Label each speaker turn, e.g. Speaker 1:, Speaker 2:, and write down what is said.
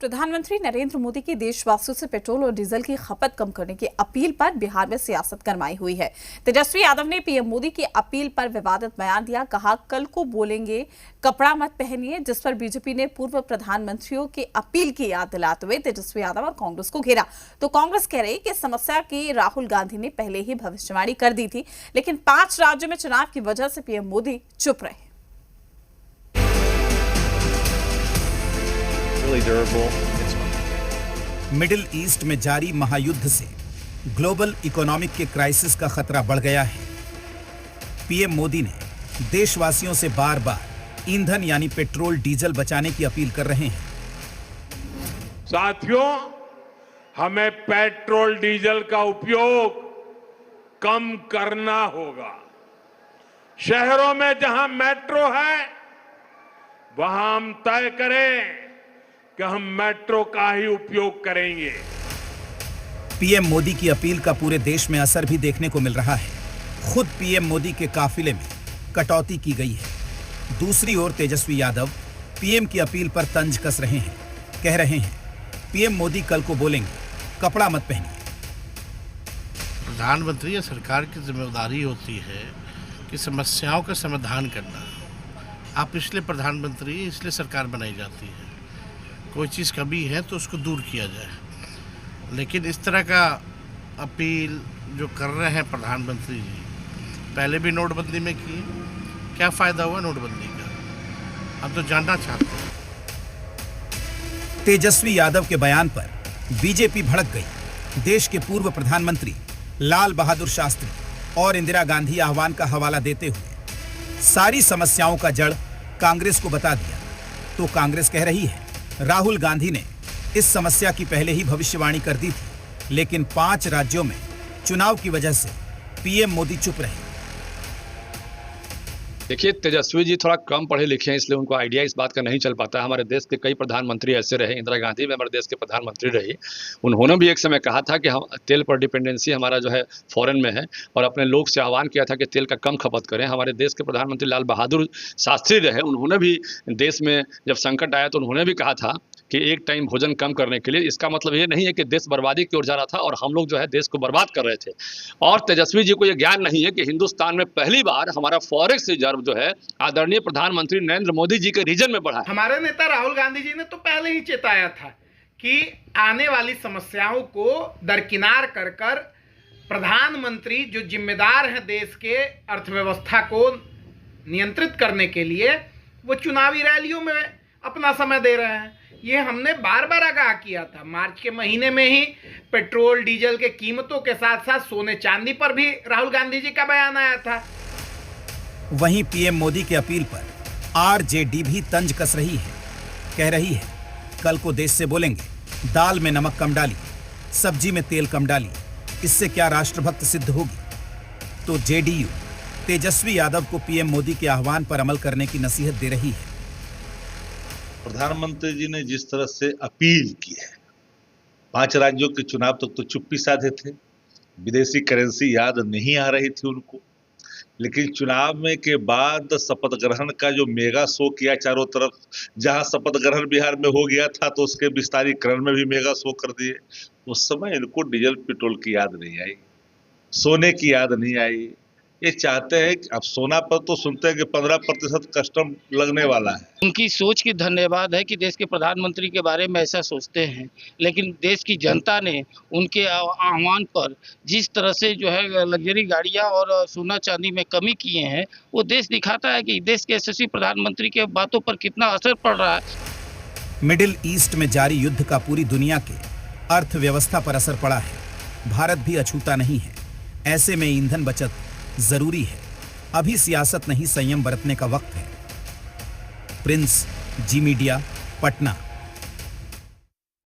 Speaker 1: प्रधानमंत्री नरेंद्र मोदी की देशवासियों से पेट्रोल और डीजल की खपत कम करने की अपील पर बिहार में सियासत गरमाई हुई है। तेजस्वी यादव ने पीएम मोदी की अपील पर विवादित बयान दिया। कहा, कल को बोलेंगे कपड़ा मत पहनिए, जिस पर बीजेपी ने पूर्व प्रधानमंत्रियों की अपील की याद दिलाते हुए तेजस्वी यादव और कांग्रेस को घेरा। तो कांग्रेस कह रही कि समस्या की राहुल गांधी ने पहले ही भविष्यवाणी कर दी थी, लेकिन 5 राज्यों में चुनाव की वजह से पीएम मोदी चुप रहे।
Speaker 2: मिडिल ईस्ट में जारी महायुद्ध से ग्लोबल इकोनॉमिक के क्राइसिस का खतरा बढ़ गया है। पीएम मोदी ने देशवासियों से बार बार ईंधन यानी पेट्रोल डीजल बचाने की अपील कर रहे हैं।
Speaker 3: साथियों, हमें पेट्रोल डीजल का उपयोग कम करना होगा। शहरों में जहां मेट्रो है वहां हम तय करें कि हम मेट्रो का ही उपयोग करेंगे।
Speaker 2: पीएम मोदी की अपील का पूरे देश में असर भी देखने को मिल रहा है। खुद पीएम मोदी के काफिले में कटौती की गई है। दूसरी ओर तेजस्वी यादव पीएम की अपील पर तंज कस रहे हैं। कह रहे हैं, पीएम मोदी कल को बोलेंगे कपड़ा मत पहनिए।
Speaker 4: प्रधानमंत्री या सरकार की जिम्मेदारी होती है कि समस्याओं का समाधान करना। आप इसलिए प्रधानमंत्री, इसलिए सरकार बनाई जाती है। कोई चीज़ कमी है तो उसको दूर किया जाए। लेकिन इस तरह का अपील जो कर रहे हैं प्रधानमंत्री जी, पहले भी नोटबंदी में की, क्या फ़ायदा हुआ नोटबंदी का? हम तो जानना चाहते हैं।
Speaker 2: तेजस्वी यादव के बयान पर बीजेपी भड़क गई। देश के पूर्व प्रधानमंत्री लाल बहादुर शास्त्री और इंदिरा गांधी आह्वान का हवाला देते हुए सारी समस्याओं का जड़ कांग्रेस को बता दिया। तो कांग्रेस कह रही है, राहुल गांधी ने इस समस्या की पहले ही भविष्यवाणी कर दी थी, लेकिन 5 राज्यों में चुनाव की वजह से पीएम मोदी चुप रहे।
Speaker 5: देखिए, तेजस्वी जी थोड़ा कम पढ़े लिखे हैं, इसलिए उनको आइडिया इस बात का नहीं चल पाता है। हमारे देश के कई प्रधानमंत्री ऐसे रहे, इंदिरा गांधी भी हमारे देश के प्रधानमंत्री रही। उन्होंने भी एक समय कहा था कि हम तेल पर डिपेंडेंसी हमारा जो है फॉरेन में है, और अपने लोग से आह्वान किया था कि तेल का कम खपत करें। हमारे देश के प्रधानमंत्री लाल बहादुर शास्त्री रहे, उन्होंने भी देश में जब संकट आया तो उन्होंने भी कहा था कि एक टाइम भोजन कम करने के लिए। इसका मतलब ये नहीं है कि देश बर्बादी की ओर जा रहा था और हम लोग जो है देश को बर्बाद कर रहे थे। और तेजस्वी जी को ये ज्ञान नहीं है कि हिंदुस्तान में पहली बार हमारा फॉरेक्स रिजर्व जो है आदरणीय प्रधानमंत्री नरेंद्र मोदी जी के रीजन में बढ़ा है।
Speaker 6: हमारे नेता राहुल गांधी जी ने तो पहले ही चेताया था कि आने वाली समस्याओं को दरकिनार कर कर प्रधानमंत्री जो जिम्मेदार हैं देश के अर्थव्यवस्था को नियंत्रित करने के लिए, वो चुनावी रैलियों में अपना समय दे रहे हैं। ये हमने बार बार आगाह किया था। मार्च के महीने में ही पेट्रोल डीजल के कीमतों के साथ साथ सोने चांदी पर भी राहुल गांधी जी का बयान आया था।
Speaker 2: वहीं पीएम मोदी की अपील पर आरजेडी भी तंज कस रही है। कह रही है, कल को देश से बोलेंगे दाल में नमक कम डालिए, सब्जी में तेल कम डालिए, इससे क्या राष्ट्रभक्त सिद्ध होगी। तो जेडीयू तेजस्वी यादव को पीएम मोदी के आह्वान पर अमल करने की नसीहत दे रही है।
Speaker 7: प्रधानमंत्री जी ने जिस तरह से अपील की है, 5 राज्यों के चुनाव तक तो चुप्पी साधे थे, विदेशी करेंसी याद नहीं आ रही थी उनको, लेकिन चुनाव में के बाद शपथ ग्रहण का जो मेगा शो किया चारों तरफ, जहां शपथ ग्रहण बिहार में हो गया था तो उसके विस्तारीकरण में भी मेगा शो कर दिए। उस समय इनको डीजल पेट्रोल की याद नहीं आई, सोने की याद नहीं आई। ये चाहते हैं कि अब सोना पर तो सुनते हैं कि 15% कस्टम लगने वाला है।
Speaker 8: उनकी सोच की धन्यवाद है कि देश के प्रधानमंत्री के बारे में ऐसा सोचते हैं, लेकिन देश की जनता ने उनके आह्वान पर जिस तरह से जो है लग्जरी गाड़ियां और सोना चांदी में कमी किए हैं, वो देश दिखाता है कि देश के यशस्वी प्रधानमंत्री के बातों पर कितना असर पड़ रहा है।
Speaker 2: मिडिल ईस्ट में जारी युद्ध का पूरी दुनिया के अर्थव्यवस्था पर असर पड़ा है। भारत भी अछूता नहीं है। ऐसे में ईंधन बचत जरूरी है। अभी सियासत नहीं, संयम बरतने का वक्त है। प्रिंस, जी मीडिया, पटना।